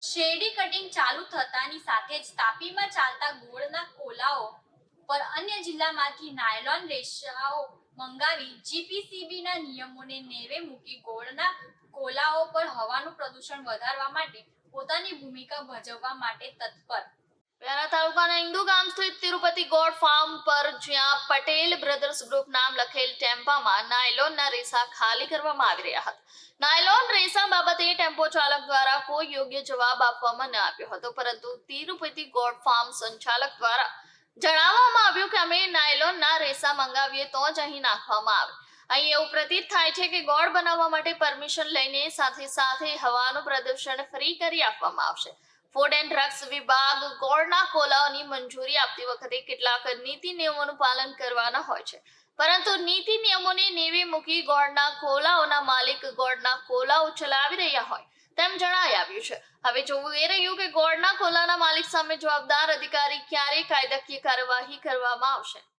શેરડી કટિંગ ચાલુ થતાની સાથે જ તાપીમાં ચાલતા ગોળના કોલાઓ પર અન્ય જિલ્લામાંથી નાયલોન રેસાઓ મંગાવી જીપીસીબીના નિયમોને નેવે મૂકી ગોળના કોલાઓ પર હવાનું પ્રદૂષણ વધારવા માટે પોતાની ભૂમિકા ભજવવા માટે તત્પર। વ્યારા તાલુકાના ઇન્દુ ગામ સ્થિત તિરુપતિ ગોળ ફાર્મ પર જ્યાં પટેલ બ્રધર્સ ગ્રુપ નામ લખેલ ટેમ્પામાં નાયલોનના રેસા ખાલી કરવામાં આવી રહ્યા હતા। નાયલોન રેસા બાબતે ટેમ્પો ચાલક દ્વારા કોઈ યોગ્ય જવાબ આપવામાં ન આવ્યો હતો, પરંતુ તિરુપતિ ગોળ ફાર્મ સંચાલક દ્વારા જણાવવામાં આવ્યું કે અમે નાયલોનના રેસા મંગાવીએ તો જ અહીં નાખવામાં આવે। અહીં એવું પ્રતીત થાય છે કે ગોળ બનાવવા માટે પરમિશન લઈને સાથે હવાનું પ્રદૂષણ ફ્રી કરી આપવામાં આવશે। ફૂડ એન્ડ ડ્રગ્સ વિભાગ ગોળના કોલાઓની મંજૂરી આપતી વખતે કેટલાક નીતિ નિયમોનું પાલન કરવાના હોય છે, પરંતુ નીતિ નિયમોને નેવે મૂકી ગોળના કોલાઓના માલિક ગોળના કોલાઓ ચલાવી રહ્યા હોય તેમ જણાઈ આવ્યું છે। હવે જોવું એ રહ્યું કે ગોળના કોલાના માલિક સામે જવાબદાર અધિકારી ક્યારે કાયદાકીય કાર્યવાહી કરવામાં આવશે।